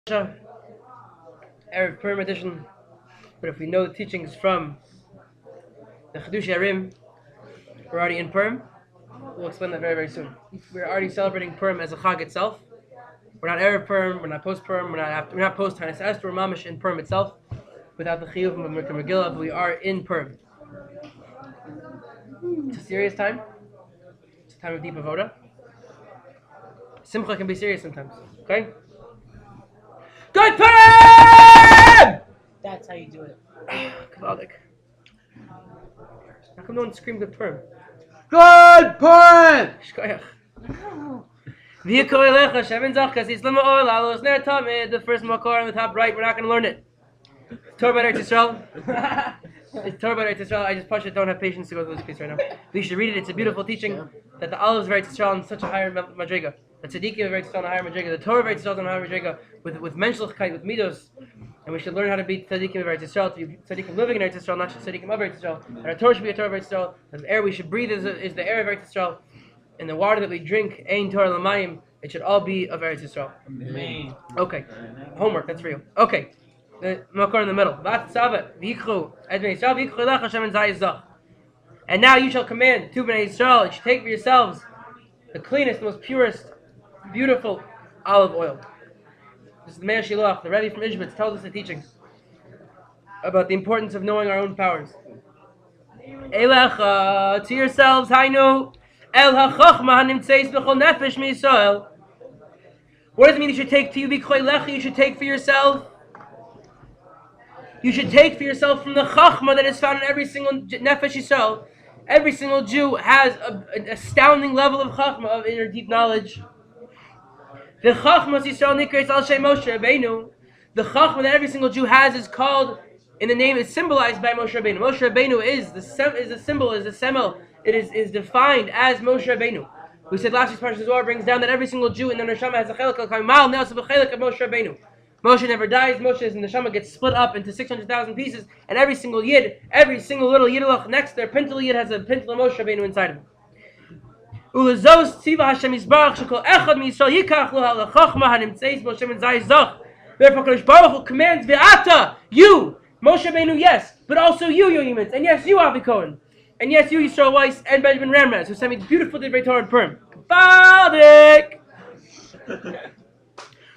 Erev Purim edition. But if we know the teachings from the HaRim, we're already in Purim. We'll explain that very, very soon. We're already celebrating Purim as a Chag itself. We're not Erev Purim, we're not post Purim, we're not post Tanis Esther, we're Mamish in Purim itself, without the Chiyuv of Megillah, but we are in Purim. It's a serious time. It's a time of deep avoda. Simcha can be serious sometimes. Okay? Good Purim! That's how you do it. Kavadik. How come no one screamed good Purim? Good Purim! Shkoyach. The first makor on the top right, we're not going to learn it. Torah by Eretz Yisrael. It's Torah by Eretz Yisrael. I just don't have patience to go through this piece right now. We should read it. It's a beautiful teaching that the olives of Eretz Yisrael on such a higher madriga. The tzaddikim of Eretz Yisrael on a higher madriga. The Torah of Eretz Yisrael on a higher madriga with menschlichkeit, with midos. And we should learn how to be tzaddikim of Eretz Yisrael, to be tzaddikim living in Eretz Yisrael, not just tzaddikim of Eretz Yisrael. And our Torah should be a Torah of Eretz Yisrael. And the air we should breathe is the air of Eretz Yisrael. And the water that we drink, Ein Torah L'mayim, it should all be of Eretz Yisrael. Amen. Okay. Homework, that's for you. Okay. The makor in the middle. And now you shall command to Bnei Yisrael, you should take for yourselves the cleanest, most purest, beautiful olive oil. This is the Me Mei HaShiloach, the Rebbe from Ishbitz, tells us the teachings about the importance of knowing our own powers. Elecha, to yourselves, Hainu, El HaChochma HaNimtzeis B'chol Nefesh MiYisrael. What does it mean you should take to you? You should take for yourself. You should take for yourself from the Chachma that is found in every single Nefesh Yisrael. Every single Jew has an astounding level of Chachma, of inner deep knowledge. The Chachma Yisrael Nikres Al Shem Moshe Rabbeinu. The Chachma that every single Jew has is called, in the name, is symbolized by Moshe Rabbeinu. Moshe Rabbeinu is the symbol, is the semel. It is defined as Moshe Rabbeinu. We said last week's Parsha Zohar brings down that every single Jew in the neshama has a chelik al-kamal, now it's a chelik of Moshe Rabbeinu. Moshe never dies. Moshe's neshama gets split up into 600,000 pieces, and every single yid, every single little yidulach next to their pintel yid has a pintel of Moshe Rabbeinu inside of him. Ulazos tziva Hashem Yisbarach shekol echad miYisrael yikach lo ha'lachachma hanimtzeis Moshe ben zayis zach. Therefore, Kadosh Baruch Hu commands ve'ata, you, Moshe Rabbeinu, yes, but also you, Yoyimitz, and yes, you, Avi Cohen. And yes, you, Yisrael Weiss, and Benjamin Ramraz, who sent me beautiful Divrei Torah and Purim. Kvadik!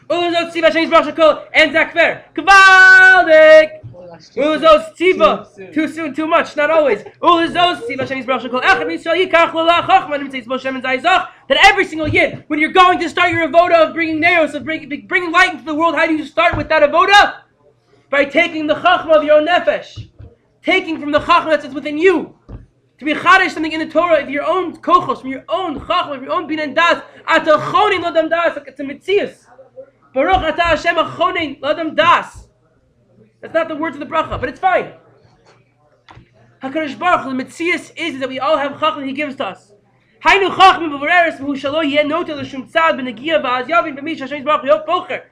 Ulazos tziva Hashem Yisbarach shekol and Zakver. Kvadik! Ulazos tziva. Too soon, too much, not always. Ulazos tziva Hashem Yisbarach shekol echad miYisrael yikach lo la'chachma nimtzeis Moshe ben zayis zach. That every single yid, when you're going to start your avoda of bringing neos, of bringing light into the world, how do you start with that avoda? By taking the chachma of your own nefesh. Taking from the chachma that's within you. To be chadish something in the Torah of your own kochos, from your own chachma, from your own bin and das. Ata chonin l'adam das, like it's a mitzias. Baruch ata Hashem achonin l'adam das. That's not the words of the bracha, but it's fine. HaKadosh Baruch Hu, the mitzias is that we all have chachma He gives to us. Hainu chachma b'voreres v'hu shalo yeh nota l'shum tzad b'negia v'az yavin b'mish Hashem Baruch Hu yot bocher.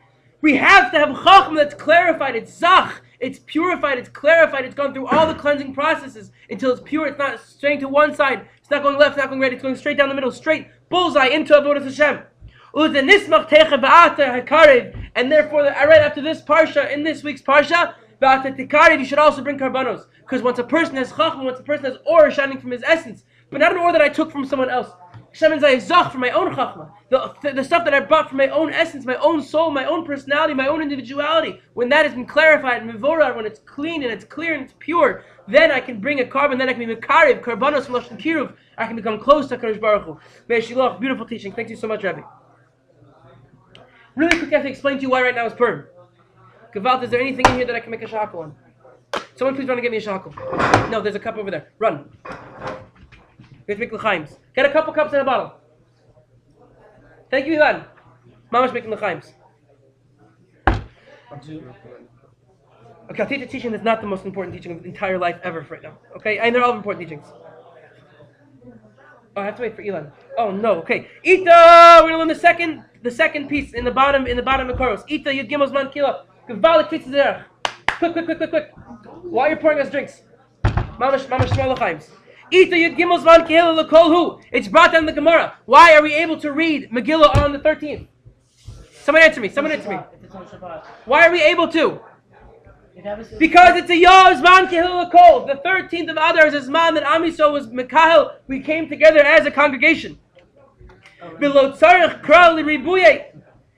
We have to have chachma that's clarified, it's zach. It's purified, it's clarified, it's gone through all the cleansing processes until it's pure, it's not straying to one side, it's not going left, it's not going right, it's going straight down the middle, straight, bullseye, into Avodas Hashem. And therefore, right after this Parsha, in this week's Parsha, you should also bring karbanos. Because once a person has chachma, once a person has or shining from his essence, but not an or that I took from someone else. Hashem is zach from my own chachma. The stuff that I brought from my own essence, my own soul, my own personality, my own individuality. When that has been clarified and mivorah, when it's clean and it's clear and it's pure, then I can bring a carbon, then I can be mekarev, karbanos from Lashon Kiruv. I can become close to Kadosh Baruch Hu. Me Mei HaShiloach, beautiful teaching. Thank you so much, Rabbi. Really quick, I have to explain to you why right now is Purim. Gavalt, is there anything in here that I can make a shackle on? Someone please run and get me a shackle. No, there's a cup over there. Run. We have to make l'chaims. Get a couple cups in a bottle. Thank you, Ilan. Mama's making l'chaims. Okay, I'll teach a teaching that's not the most important teaching of the entire life ever right now. Okay, and they're all important teachings. Oh, I have to wait for Ilan. Oh no. Okay, Ita. We're gonna learn the second piece in the bottom of Koros. Ita Yud Gimel Zman Kila. Gevalik Fitzes Derech. Quick. While you're pouring us drinks, Mama's small l'chaims. It's brought down in the Gemara. Why are we able to read Megillah on the 13th? Someone answer me. Someone answer me. If it's on Shabbat. Why are we able to? If that was- Because it's a Yom Zman Kehil Kol. The 13th of Adar is a Zman that Am Yisrael was Mekahel. We came together as a congregation. Below Tzarech Kral Ribuye.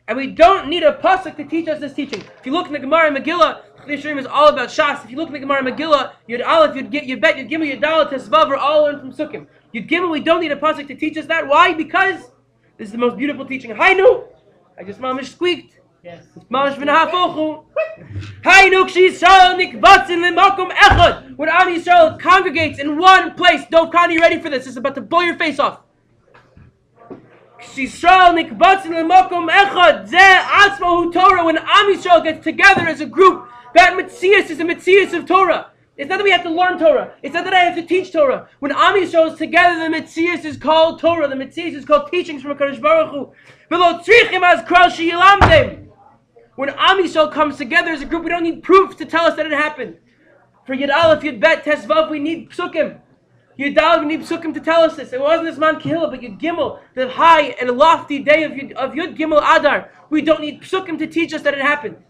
And we don't need a pasuk to teach us this teaching. If you look in the Gemara and Megillah, Yisrael is all about Shas. If you look in the Gemara and Megillah, Yud Aleph, Yud Bet, Yud Gimel, Yud Dalet, Tesvav are all learned from Sukkim. Yud Gimel, we don't need a pasuk to teach us that. Why? Because this is the most beautiful teaching. Hainu, I just mamish squeaked. Yes. Mamish v'nahafochu. Hainu k'Yisrael nikbatzin l'makom echad. When Am Yisrael congregates in one place. Dov Khan, you ready for this? This is about to blow your face off. Yisrael nikbatzin l'makom echad. Zeh atzmahu Torah. When Am Yisrael gets together as a group, that Metzias is a Metzias of Torah. It's not that we have to learn Torah. It's not that I have to teach Torah. When Am Yisrael is together, the Metzias is called Torah. The Metzias is called teachings from HaKadosh Baruch Hu. V'lo tzrichim az kral sheyilamdem. When Am Yisrael comes together as a group, we don't need proof to tell us that it happened. For Yud Aleph, Yud Bet, Tesvav, we need psukim. Yud Aleph, we need psukim to tell us this. It wasn't this man Kehillah, but Yud Gimel, the high and lofty day of Yud Gimel Adar. We don't need psukim to teach us that it happened.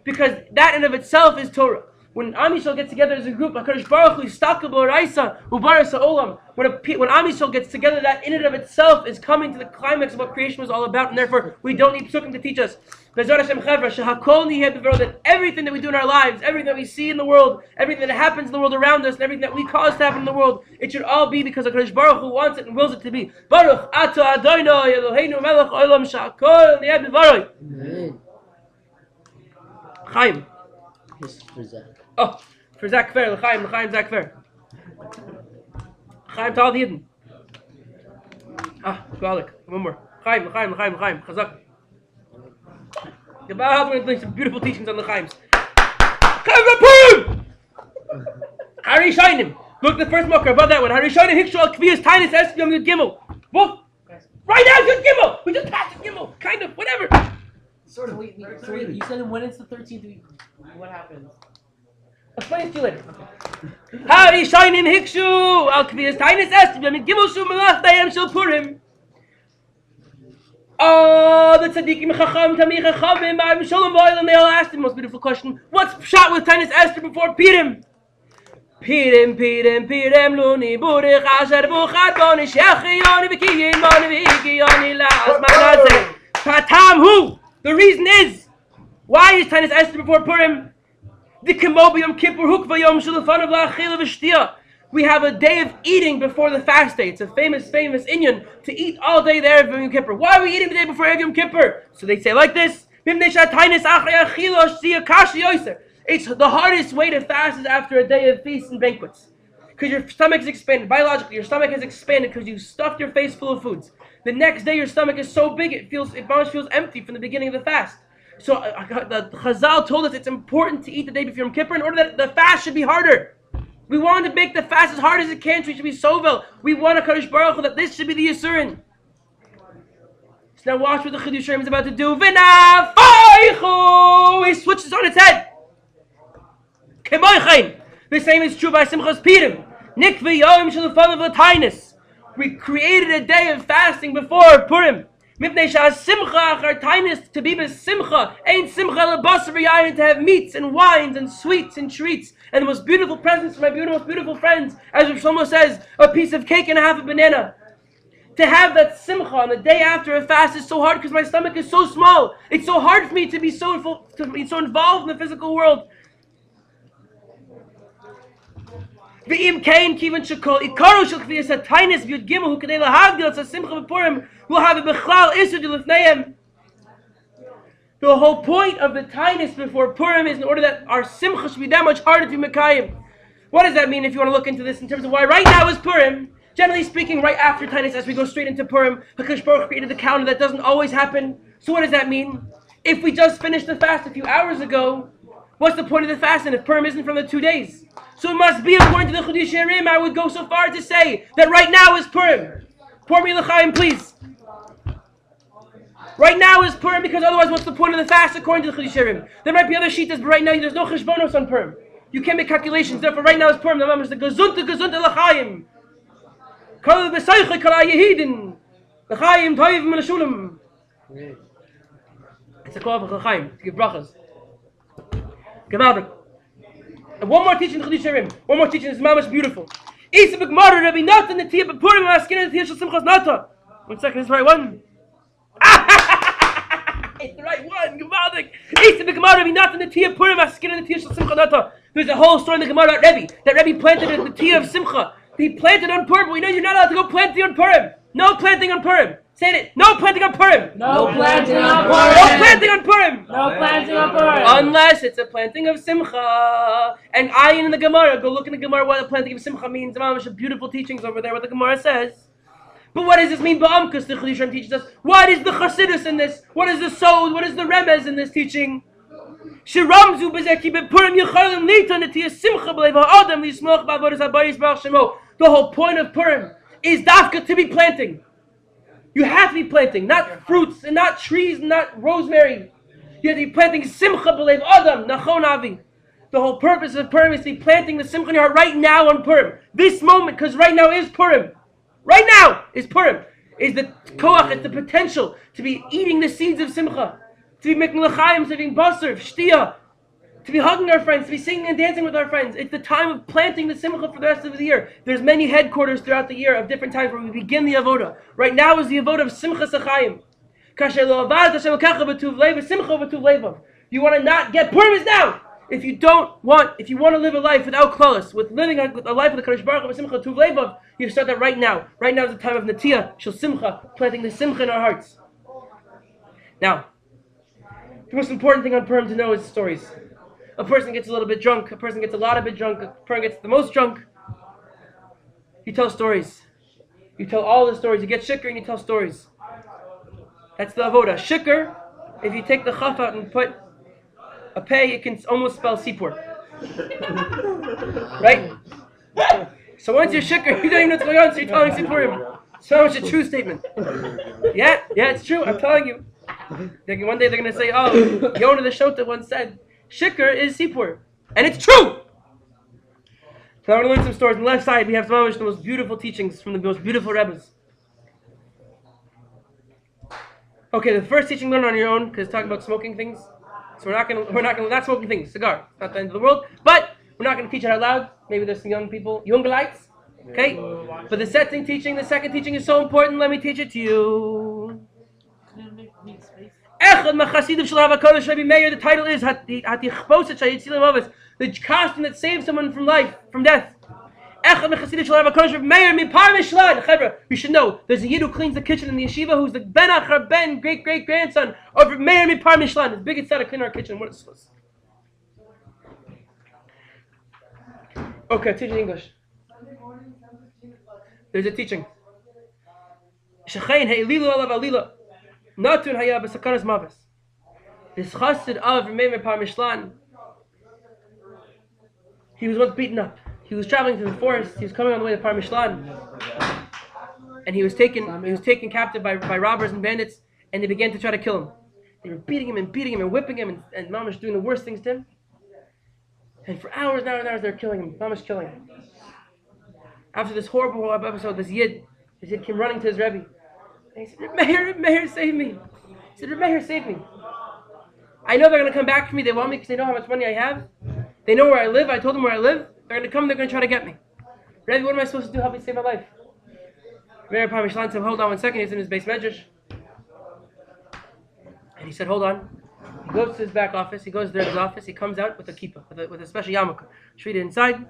Because that in of itself is Torah. When Am Yisrael gets together as a group, HaKadosh Baruch Hu Yistakal B'Oraisa U'Baras Ha'olam. When Am Yisrael gets together, that in and of itself is coming to the climax of what creation was all about, and therefore we don't need psukim to teach us. Bezrat Hashem Chevra, Shehakol Niheh B'Vero, that everything that we do in our lives, everything that we see in the world, everything that happens in the world around us, and everything that we cause to happen in the world, it should all be because HaKadosh Baruch Hu wants it and wills it to be. Baruch Atah Adonai Eloheinu Melech Olam Shehakol Niheh B'Vero. Amen. Chaim. This is for Zach. Oh, for Zach Kfer, L'chaim, Zach Kfer. Chaim to all the Yidden. Galik. One more. Chaim, Chazak. We're going to learn some beautiful teachings on the Chaims. Chaim Hari Shainim. Look at the first marker above that one. Hari Shainim Hikshu al Kviyas Tainis Es Yom Yud Gimel. Whoa! Right now, Yud Gimel! We just passed Yud Gimel. Kind of, whatever. So wait, you said when it's the 13th week, what happens? I'll explain it to you later. Hari Shainim Hikshu al Kviyas Tainis Es Yom Yud Gimel Shu Melach Dayam Shel Purim. Oh, the tzaddikim chacham tamich chachavim ba'im shalom ba'olam, they all asked the most beautiful question. What's shot with Tainis Esther before Purim? Purim luni burich asher buchat boni shechiyoni v'kiyin boni v'higiyoni la'as manazeh. Patam hu. The reason is, why is Tainis Esther before Purim? The kemo b'yom kippur hukva yom shulafanav la'achila v'shtiyah. We have a day of eating before the fast day. It's a famous inyan to eat all day there of Yom Kippur. Why are we eating the day before Yom Kippur? So they say like this: it's the hardest way to fast is after a day of feasts and banquets, because your stomach is expanded. Biologically, your stomach has expanded because you stuffed your face full of foods. The next day, your stomach is so big it almost feels empty from the beginning of the fast. So the Chazal told us it's important to eat the day before Yom Kippur in order that the fast should be harder. We want to make the fast as hard as it can, so we should be sovel. We want a HaKadosh Baruch Hu that this should be the Yisurin. So now watch what the Chidush HaRim is about to do. V'nafaychu! He switches on its head. Kemoichain. The same is true by Simchas Purim. Nikvi Yom Shalufanav L'Tainis. We created a day of fasting before Purim. Mipnei Sha'asimcha Achar Tainis, to be b'simcha. Ain't simcha l'basar v'yayin, to have meats and wines and sweets and treats. And the most beautiful presents for my most beautiful friends, as Rav Shlomo says, a piece of cake and a half a banana. To have that simcha on the day after a fast is so hard because my stomach is so small. It's so hard for me to be so involved in the physical world. V'im kain kivan shekol ikaro shel kviyas hatainis b'yud gimel hu kadei lahagdil tzah simcha b'purim will have a bechlal isur d'lifneihem. The whole point of the Tainis before Purim is in order that our simcha should be that much harder to be mekayim. What does that mean if you want to look into this in terms of why right now is Purim? Generally speaking, right after Tainis, as we go straight into Purim, HaKadosh Baruch Hu created the calendar. That doesn't always happen. So what does that mean? If we just finished the fast a few hours ago, what's the point of the fast? And if Purim isn't from the 2 days? So it must be, according to the Chidush HaRim, I would go so far to say that right now is Purim. Pour me l'chaim, please. Right now is Purim, because otherwise what's the point of the fast according to the Chidush HaRim? There might be other shitas, but right now there's no cheshbonos on Purim. You can't make calculations, therefore right now is Purim. The Mamash is the gezunta l'chaim. Kol b'sayche kol ha'yehidin. L'chaim toiv min ha'shulim. It's a call for Chaim to give brachas. Gewaldig. And one more teaching, HaRim. One more teaching is Mamesh beautiful. Isa b'Gemara Rabbi Natan Netiyah b'Purim Maskina Netiyah Shel Simchas Nata. 1 second, is the right one. It's the right one. Gewaldig. Isa b'Gemara Rabbi Natan Netiyah Purim Maskina Netiyah Shel Simchas Nata. There's a whole story in the Gemara about Rebbe. That Rebbe planted a Netiyah of Simcha. He planted on Purim. We know you're not allowed to go planting on Purim. No planting on Purim. Say it. No planting on Purim. No planting on Purim. No planting on Purim. No planting on Purim. Unless it's a planting of Simcha. And Ayin in the Gemara. Go look in the Gemara what the planting of Simcha means. Mamash, beautiful teachings over there what the Gemara says. But what does this mean? Ba'amkus, the Chiddushim teaches us. What is the Chassidus in this? What is the Sod? What is the Remez in this teaching? Shiramzu b'zeki b'Purim yichalim lita netiyah Simcha b'leiv ha'adam lismoch b'avodas habayis b'al shemo. The whole point of Purim is dafka to be planting. You have to be planting, not fruits and not trees and not rosemary. You have to be planting Simcha b'leiv Adam, Nachon Avi. The whole purpose of Purim is to be planting the Simcha in your heart right now on Purim. This moment, because right now is Purim. Right now is Purim. Is the koach, it's the potential to be eating the seeds of Simcha. To be making l'chaim, to be eating basar, shtia. To be hugging our friends, to be singing and dancing with our friends. It's the time of planting the Simcha for the rest of the year. There's many headquarters throughout the year of different times where we begin the Avodah. Right now is the Avodah of Simcha Sachayim. You want to not get Purim is now! If you want to live a life without klaus, with living a life with the Kadosh Baruch Hu Simcha Tuv Levav, you start that right now. Right now is the time of Netiyah, Shel Simcha, planting the Simcha in our hearts. Now, the most important thing on Purim to know is stories. A person gets a little bit drunk, a person gets a lot of bit drunk, a person gets the most drunk. You tell stories. You tell all the stories. You get shikr and you tell stories. That's the avodah. Shikr, if you take the chaf out and put a pei, it can almost spell sipur. Right? So once you're shikr, you don't even know what's going on, so you're telling sipurim. So it's a true statement. Yeah, it's true, I'm telling you. One day they're going to say, oh, Yonah the Shota once said, Shikr is Sipur. And it's true! So I want to learn some stories. On the left side, we have some of the most beautiful teachings from the most beautiful Rebbes. Okay, the first teaching learn on your own, because it's talking about smoking things. So we're not smoking things. Cigar. It's not the end of the world. But we're not going to teach it out loud. Maybe there's some young people, younger lights. Okay? But the second teaching is so important. Let me teach it to you. Echad Machasidim Shel HaKadosh Rabbi Meir. The title is Hatichposet Shayitzilim Avos, the costume that saves someone from death. Echad Machasidim Shel HaKadosh Rabbi Meir Mipar Mishlan. Chevra, we should know there's a yid who cleans the kitchen in the yeshiva who's the Ben Achar Ben, great grandson of Rabbi Meir Mipar Mishlan. His biggest son to clean our kitchen. What is this? Okay, teach in English. There's a teaching. Shechayin He'ililu Alav Alila. Natun haya b'sakaras mavis. This chassid of Me Mei HaShiloach, he was once beaten up. He was traveling through the forest. He was coming on the way to Purim-Yonah, and he was taken captive by robbers and bandits, and they began to try to kill him. They were beating him and whipping him, and Mamash doing the worst things to him. And for hours and hours they were killing him. Mamash killing him. After this horrible episode, this yid came running to his Rebbe. And he said, Meir, save me. He said, Meir, save me. I know they're going to come back for me. They want me because they know how much money I have. They know where I live. I told them where I live. They're going to come. They're going to try to get me. Rebbe, what am I supposed to do? Help me save my life. Meir HaShiloach said, hold on 1 second. He's in his base medrash. And he said, hold on. He goes to his back office. He goes to his office. He comes out with a kippah, with a special yarmulke. Treated inside.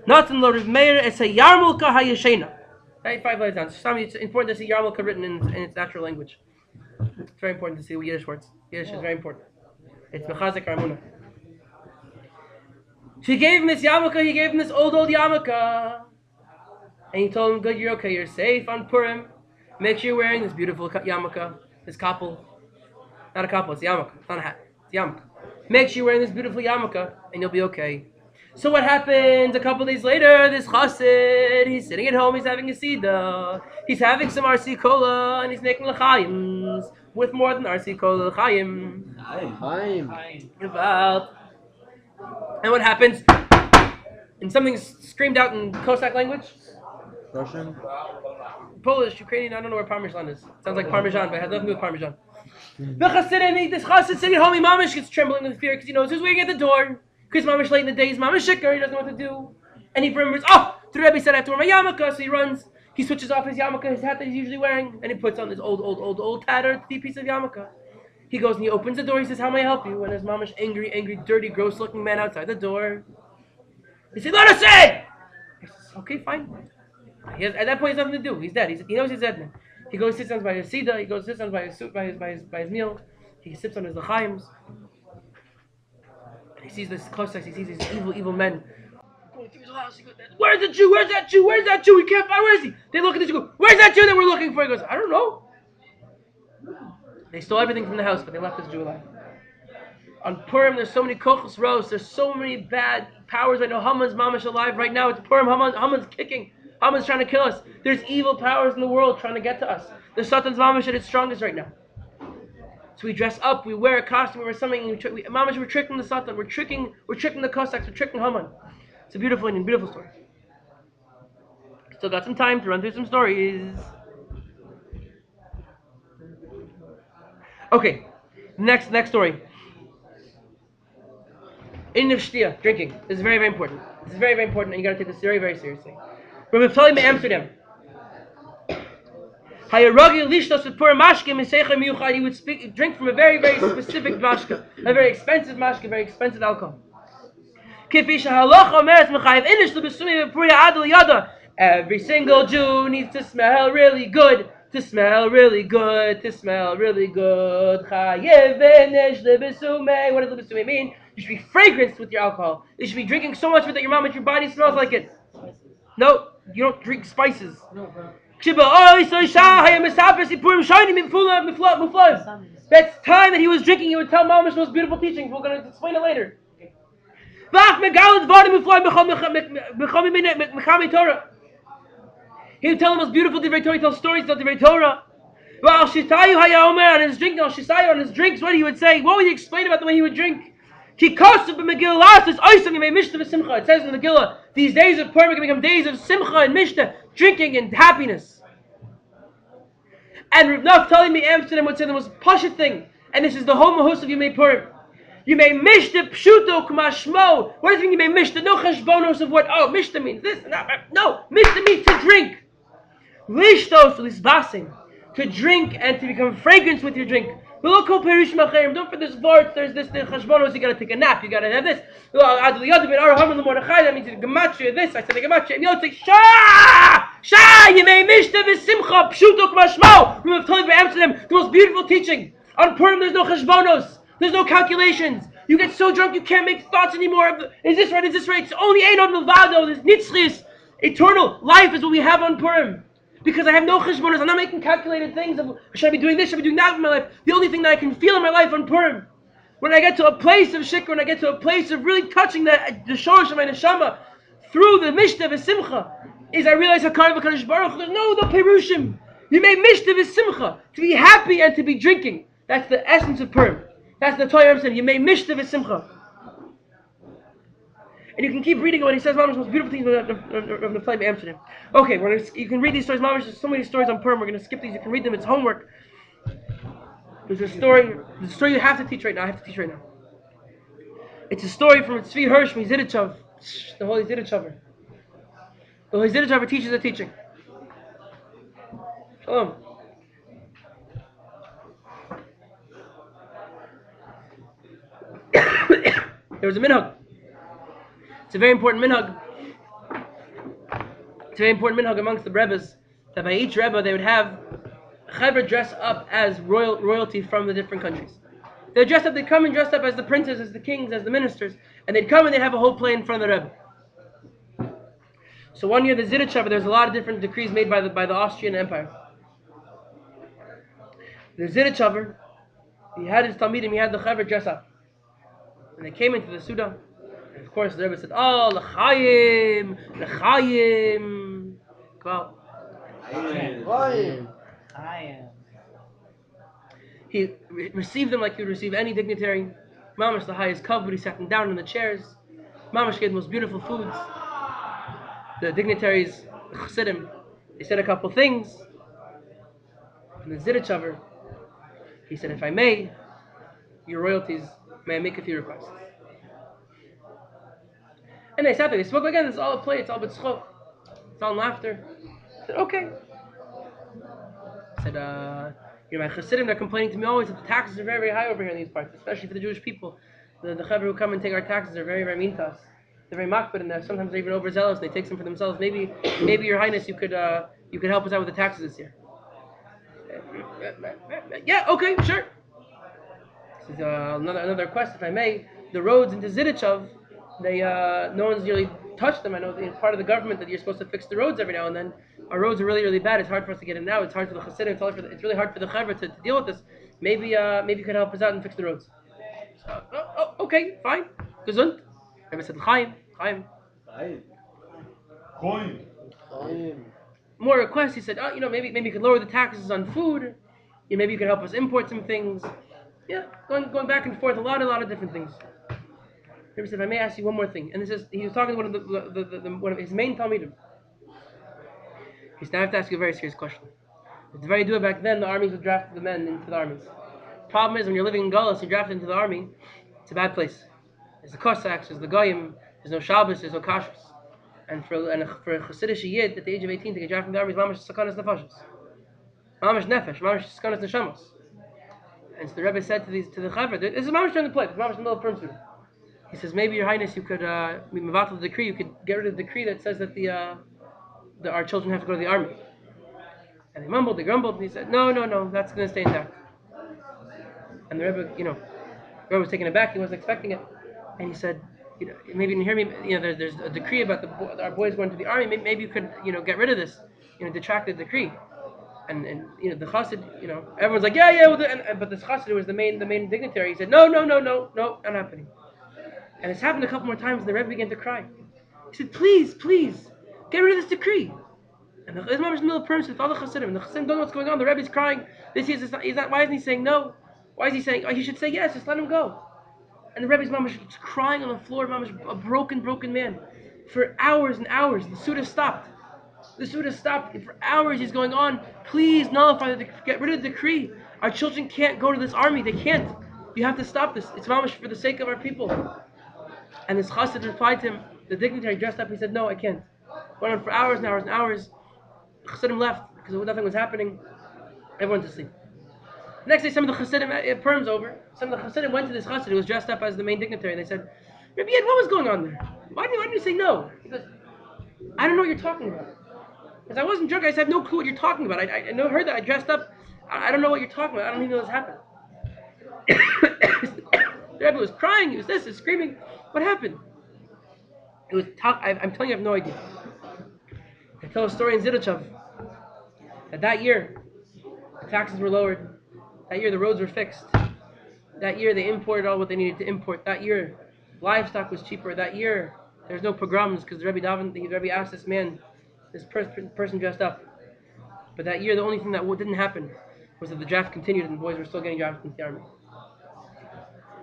Nothing lo Reb Meir es a yarmulke hayeshena. 5 letters down. It's important to see yarmulke written in its natural language. It's very important to see Yiddish words. Yiddish is very important. It's mechazik ramuna. She gave him this yarmulke. He gave him this old yarmulke, and he told him, "Good, you're okay. You're safe on Purim. Make sure you're wearing this beautiful yarmulke, this kapel. Not a kapel. It's a yarmulke. It's not a hat. It's a yarmulke. Make sure you're wearing this beautiful yarmulke, and you'll be okay." So what happens a couple days later? This chassid, he's sitting at home, he's having a sida, he's having some RC cola, and he's making l'chaims with more than RC cola l'chaim. And what happens? And something screamed out in Cossack language? Russian? Polish, Ukrainian, I don't know where Parmesan is. Sounds like Parmesan, but it has nothing to do with Parmesan. The Chassidim, this Chassid sitting at home, Me Mamash gets trembling with fear because he knows who's waiting at the door. Because Mamash late in the day, he's Mamash Shikar, he doesn't know what to do. And he remembers, the Rebbe said I have to wear my yarmulke, so he runs. He switches off his yarmulke, his hat that he's usually wearing, and he puts on this old tattered piece of yarmulke. He goes and he opens the door, he says, how may I help you? And there's Mamash angry, dirty, gross-looking man outside the door. He says, let us in! He says, okay, fine. At that point, he has nothing to do. He's dead. He knows he's dead now. He goes sits down by his sida. He goes sits down by his meal. He sips on his l'chaims. And he sees this Cossacks. He sees these evil men going through his house. He goes, "Where's the Jew? Where's that Jew? Where's that Jew? We can't find. Where is he?" They look at the Jew. Go, "Where's that Jew that we're looking for?" He goes, "I don't know." They stole everything from the house, but they left this Jew alive. On Purim, there's so many kochos roast. There's so many bad powers. I know Haman's mamash alive right now. It's Purim. Haman's kicking. Haman's trying to kill us. There's evil powers in the world trying to get to us. The Satan's mamash at its strongest right now. So we dress up, we wear a costume, we wear something. Mamash, we're tricking the Satan. We're tricking the Cossacks. We're tricking Haman. It's a beautiful Indian, beautiful story. Still got some time to run through some stories. Okay, next story. In Shtia, drinking. This is very, very important. This is very, very important, and you got to take this very, very seriously. Rabbi Tali me Amsterdam. He would drink from a very, very specific mashka, a very expensive mashka, very expensive alcohol. Every single Jew needs to smell really good. To smell really good. To smell really good. What does libisume mean? You should be fragranced with your alcohol. You should be drinking so much of it that your body smells like it. No, you don't drink spices. No, bro. That's time that he was drinking. He would tell Mamash those beautiful teachings. We're going to explain it later. He would tell them those beautiful divrei Torah. He tells stories about divrei Torah. On his drink, on his drinks, what he would say? What would he explain about the way he would drink? It says in the Megillah, these days of Purim can become days of simcha and mishnah, drinking and happiness. And Rav Naftali me Amsterdam would say the most pasha thing, and this is the whole mahus of Yemei Purim. You may mishta pshuto k'mashmo. What does it mean you may mishta? No cheshbonos of what? Oh, mishta means this and that. No, mishta means to drink. Lishtos lisbasim, to drink and to become fragrance with your drink. Don't forget this vart. There's this cheshbonos. You gotta take a nap. You gotta have this. That means gematria. This I said the gematria. And you'll say Shah. You may mishta v'simcha pshuto k'mashmo. We have told you Amsterdam the most beautiful teaching on Purim. There's no cheshbonos. There's no calculations. You get so drunk you can't make thoughts anymore. Is this right? Is this right? It's only Einon Milvado. This nitzchis, eternal life is what we have on Purim. Because I have no cheshbonos. I'm not making calculated things of should I be doing this, should I be doing that in my life. The only thing that I can feel in my life on Purim, when I get to a place of shikr, when I get to a place of really touching the shorosh of my neshama through the mishnah v'simcha, is I realize HaKadosh Baruch Hu. No perushim. You may mishnah v'simcha, to be happy and to be drinking. That's the essence of Purim. That's the Torah I'm saying. You may mishta v'simcha. And you can keep reading what he says. Mamash, most beautiful things of the flame Amsterdam. Okay, you can read these stories. Mamash, there's so many stories on Purim. We're going to skip these. You can read them. It's homework. There's a story. The story you have to teach right now. I have to teach right now. It's a story from Tzvi Hirsch, from Zidichav, the Holy Zidichaver. The Holy Zidichaver teaches a teaching. Shalom. There was a minhag. It's a very important minhag. It's a very important minhag amongst the Rebbes that by each Rebbe they would have Chaver dress up as royalty from the different countries. They'd dress up. They'd come and dress up as the princes, as the kings, as the ministers, and they'd come and they'd have a whole play in front of the Rebbe. So one year the Zidichaver, there's a lot of different decrees made by the Austrian Empire. The Zidichaver, he had his talmidim, he had the Chaver dress up. And they came into the Suda, and of course the Rebbe said, "Oh, l'chaim, l'chaim." Well, he received them like he would receive any dignitary. Mamash, the highest kavod, he sat them down in the chairs. Mamash gave the most beautiful foods. The dignitaries, the Chassidim, they said a couple things. And the Zidichaver, He said, if I may, your royalties, may I make a few requests? And they sat there, they spoke again, it's all a play, it's all b'tzchok, it's all laughter. I said, okay. I said, my Chassidim, they're complaining to me always that the taxes are very, very high over here in these parts, especially for the Jewish people. The Chaver who come and take our taxes are very, very mean to us. They're very makbid, and sometimes they're even overzealous, and they take some for themselves. Maybe Your Highness, you could help us out with the taxes this year. Yeah, okay, sure. This is another request, if I may. The roads into Zidichov, no one's really touched them. I know it's part of the government that you're supposed to fix the roads every now and then. Our roads are really, really bad. It's hard for us to get in now. It's hard for the Chassidim. It's really hard for the Chaver to deal with this. Maybe you could help us out and fix the roads. So, okay, fine. Gesund. Rebbe said, Chaim. More requests. He said, maybe you could lower the taxes on food. Maybe you could help us import some things. Yeah, going back and forth, a lot of different things. Rebbe said, if I may ask you one more thing, and he was talking to one of his main talmidim. He said, I have to ask you a very serious question. It's very do back then. The armies would draft the men into the armies. Problem is, when you're living in Galus, you're drafted into the army. It's a bad place. There's the Cossacks, there's the Goyim, there's no Shabbos, there's no Kashrus. And for a Chassidish Yid at the age of 18 to get drafted in the army is mamash sakanas nefashos, mamash nefesh, mamash sakanas neshamos. And so the Rebbe said to the Chaver, this is mamash trying to play. This is mamash in the middle of Purim student. He says, maybe Your Highness, you could mevatel the decree. You could get rid of the decree that says that our children have to go to the army. And they mumbled, they grumbled, and he said, no, that's going to stay intact. And the Rebbe, the Rebbe was taken aback. He wasn't expecting it, and he said, maybe you didn't hear me. There's a decree about our boys going to the army. Maybe you could, get rid of this, detract the decree. And the chassid, everyone's like, yeah. But this chassid who was the main dignitary, he said, no, not happening. And it's happened a couple more times, and the Rebbe began to cry. He said, please, get rid of this decree. And the Imam is in the middle of Purim with all the Chassidim. And the Chassidim don't know what's going on. The Rebbe is crying. He's not. Why isn't he saying no? Why is he saying, he should say yes, just let him go. And the Rebbe's mamash is crying on the floor, mamash, a broken man. For hours and hours, the Suda stopped. And for hours he's going on, please nullify get rid of the decree. Our children can't go to this army. They can't. You have to stop this. It's mamash for the sake of our people. And this chassid replied to him, the dignitary dressed up, he said, no, I can't. Went on for hours and hours and hours. The chassidim left because nothing was happening. Everyone went to sleep. The next day, some of the chassidim, Purim's over. Some of the chassidim went to this chassid who was dressed up as the main dignitary, and they said, Rabbi Yed, what was going on there? Why didn't you say no? He goes, I don't know what you're talking about. Because I wasn't drunk, I just have no clue what you're talking about. I heard that I dressed up. I don't know what you're talking about. I don't even know what's happened. The Rebbe was crying, he was screaming. What happened? It was tough. I'm telling you, I have no idea. I tell a story in Zidichov that year, the taxes were lowered. That year, the roads were fixed. That year, they imported all what they needed to import. That year, livestock was cheaper. That year, there was no pogroms because the Rebbe asked this man, this person dressed up. But that year, the only thing that didn't happen was that the draft continued and the boys were still getting drafted into the army.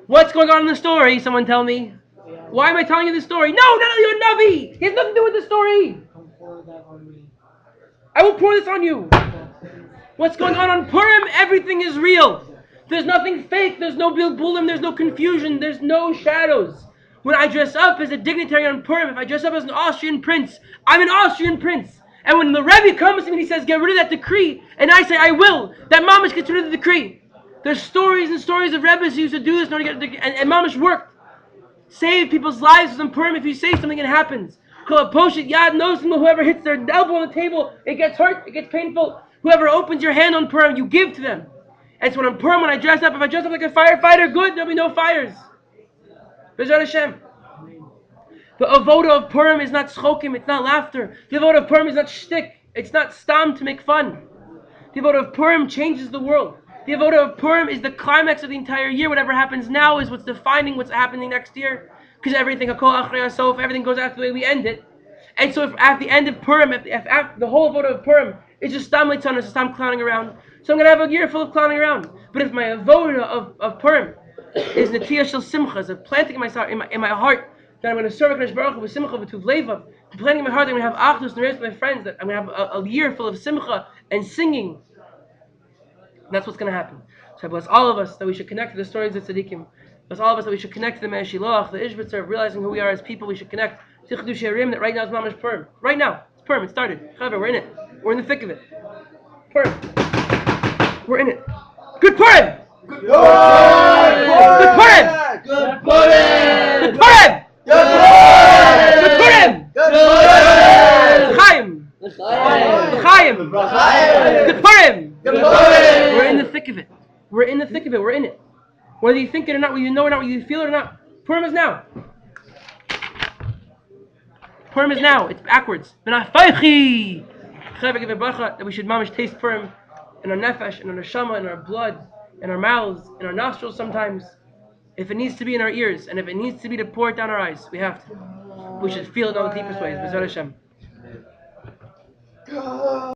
What's going on in the story? Someone tell me. Why am I telling you this story? No, you're a Navi. He has nothing to do with the story. Don't pour that on me. I will pour this on you. What's going on Purim? Everything is real. There's nothing fake. There's no bilbulim. There's no confusion. There's no shadows. When I dress up as a dignitary on Purim, if I dress up as an Austrian prince, I'm an Austrian prince. And when the Rebbe comes to me and he says, get rid of that decree, and I say, I will, that Mamash gets rid of the decree. There's stories and stories of Rebbes who used to do this in order to get and Mamash worked. Save people's lives on Purim. If you say something, it happens. Yad knows whoever hits their elbow on the table, it gets hurt, it gets painful. Whoever opens your hand on Purim, you give to them. And so on Purim, when I dress up, if I dress up like a firefighter, good, there'll be no fires. B'ezrat Hashem. The avoda of Purim is not schokim, it's not laughter. The avoda of Purim is not shtick, it's not stam to make fun. The avoda of Purim changes the world. The avoda of Purim is the climax of the entire year. Whatever happens now is what's defining what's happening next year. Because everything, everything goes after the way we end it. And so if at the end of Purim, if the whole avoda of Purim is just stam leitzana, just stam clowning around, so I'm going to have a year full of clowning around. But if my avoda of Purim is netiyah shel simcha, is planting in my heart, that I'm going to serve HaKadosh Baruch Hu with simcha v'tuv levav, I'm planting in my heart that I'm going to have achdus and with my friends, that I'm going to have a year full of simcha and singing. And that's what's going to happen. So I bless all of us that we should connect to the stories of tzaddikim. Bless all of us that we should connect to the Me Mei HaShiloach, the Ishbitzer, of realizing who we are as people. We should connect to HaRim, that right now is Mamesh Purim. Right now, it's Purim. It started. Chaver, we're in it. We're in the thick of it. Purim. We're in it. Good Purim. Good Good Purim. Good Purim. Good Purim. Good Purim. Good Purim. Good Purim. Chaim. Chaim. Good Purim. Good Purim. We're in the thick of it. We're in the thick of it. We're in it. Whether you think it or not, whether you know it or not, whether you feel it or not, Purim is now. Purim is now. It's backwards. That we should mamish taste Purim in our nefesh, in our neshama, in our blood, in our mouths, in our nostrils sometimes. If it needs to be in our ears, and if it needs to be to pour it down our eyes, we have to. We should feel it in all the deepest ways. B'ezrat Hashem.